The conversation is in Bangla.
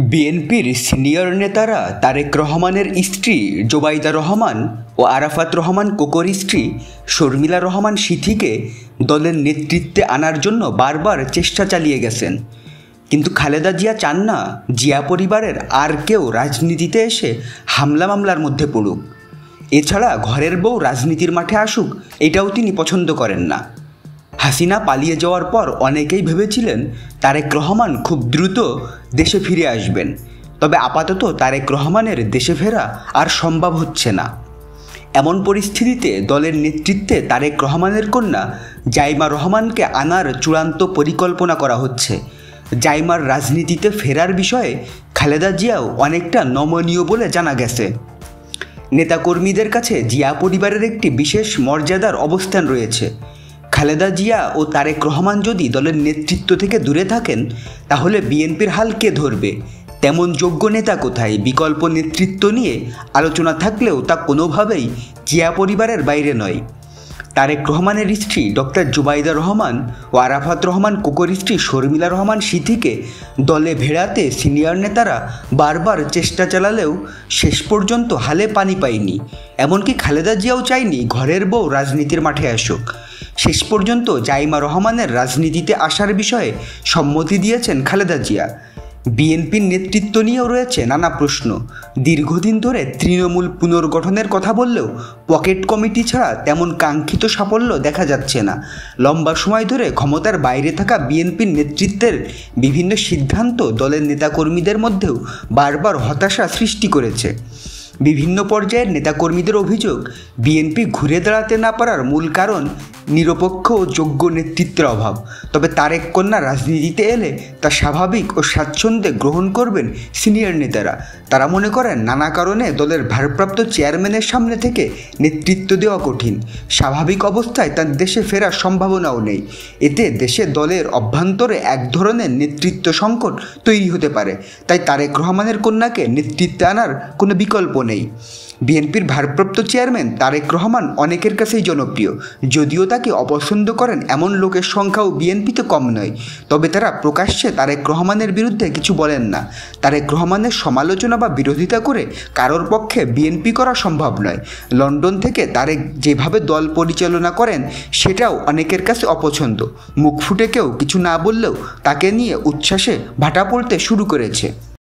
বিএনপির সিনিয়র নেতারা তারেক রহমানের স্ত্রী জোবাইদা রহমান ও আরাফাত রহমান কোকোর স্ত্রী শর্মিলা রহমান সিথিকে দলের নেতৃত্বে আনার জন্য বারবার চেষ্টা চালিয়ে গেছেন, কিন্তু খালেদা জিয়া চান না জিয়া পরিবারের আর কেউ রাজনীতিতে এসে হামলা মামলার মধ্যে পড়ুক। এছাড়া ঘরের বউ রাজনীতির মাঠে আসুক, এটাও তিনি পছন্দ করেন না। হাসিনা পালিয়ে যাওয়ার পর অনেকেই ভেবেছিলেন তারেক রহমান খুব দ্রুত দেশে ফিরে আসবেন, তবে আপাতত তারেক রহমানের দেশে ফেরা আর সম্ভব হচ্ছে না। এমন পরিস্থিতিতে দলের নেতৃত্বে তারেক রহমানের কন্যা জাইমা রহমানকে আনার চূড়ান্ত পরিকল্পনা করা হচ্ছে। জাইমার রাজনীতিতে ফেরার বিষয়ে খালেদা জিয়াও অনেকটা নমনীয় বলে জানা গেছে। নেতাকর্মীদের কাছে জিয়া পরিবারের একটি বিশেষ মর্যাদার অবস্থান রয়েছে। খালেদা জিয়া ও তারেক রহমান যদি দলের নেতৃত্ব থেকে দূরে থাকেন, তাহলে বিএনপির হাল কে ধরবে? তেমন যোগ্য নেতা কোথায়? বিকল্প নেতৃত্ব নিয়ে আলোচনা থাকলেও তা কোনোভাবেই জিয়া পরিবারের বাইরে নয়। তারেক রহমানের স্ত্রী ডক্টর জুবাইদা রহমান ও আরাফাত রহমান কোকোর স্ত্রী শর্মিলা রহমান সিথিকে দলে ভেড়াতে সিনিয়র নেতারা বারবার চেষ্টা চালালেও শেষ পর্যন্ত হালে পানি পায়নি। এমনকি খালেদা জিয়াও চায়নি ঘরের বউ রাজনীতির মাঠে আসুক। শেষ পর্যন্ত জাইমা রহমানের রাজনীতিতে আসার বিষয়ে সম্মতি দিয়েছেন খালেদা জিয়া। বিএনপির নেতৃত্ব নিয়েও রয়েছে নানা প্রশ্ন। দীর্ঘদিন ধরে তৃণমূল পুনর্গঠনের কথা বললেও পকেট কমিটি ছাড়া তেমন কাঙ্ক্ষিত সাফল্য দেখা যাচ্ছে না। লম্বা সময় ধরে ক্ষমতার বাইরে থাকা বিএনপির নেতৃত্বের বিভিন্ন সিদ্ধান্ত দলের নেতাকর্মীদের মধ্যেও বারবার হতাশা সৃষ্টি করেছে। বিভিন্ন পর্যায়ের নেতাকর্মীদের অভিযোগ, বিএনপি ঘুরে দাঁড়াতে না পারার মূল কারণ নিরপেক্ষ ও যোগ্য নেতৃত্বের অভাব। তবে তারেক কন্যা রাজনীতিতে এলে তা স্বাভাবিক ও স্বাচ্ছন্দ্যে গ্রহণ করবেন সিনিয়র নেতারা। তারা মনে করেন নানা কারণে দলের ভারপ্রাপ্ত চেয়ারম্যানের সামনে থেকে নেতৃত্ব দেওয়া কঠিন। স্বাভাবিক অবস্থায় তার দেশে ফেরার সম্ভাবনাও নেই। এতে দেশে দলের অভ্যন্তরে এক ধরনের নেতৃত্ব সংকট তৈরি হতে পারে। তাই তারেক রহমানের কন্যাকে নেতৃত্বে আনার কোনো বিকল্প নেই। বিএনপির ভারপ্রাপ্ত চেয়ারম্যান তারেক রহমান অনেকের কাছেই জনপ্রিয়, যদিও তাকে অপছন্দ করেন এমন লোকের সংখ্যাও বিএনপিতে কম নয়। তবে তারা প্রকাশ্যে তারেক রহমানের বিরুদ্ধে কিছু বলেন না। তারেক রহমানের সমালোচনা বা বিরোধিতা করে কারোর পক্ষে বিএনপি করা সম্ভব নয়। লন্ডন থেকে তারেক যেভাবে দল পরিচালনা করেন সেটাও অনেকের কাছে অপছন্দ। মুখ ফুটে কেউ কিছু না বললেও তাকে নিয়ে উচ্ছ্বাসে ভাটা পড়তে শুরু করেছে।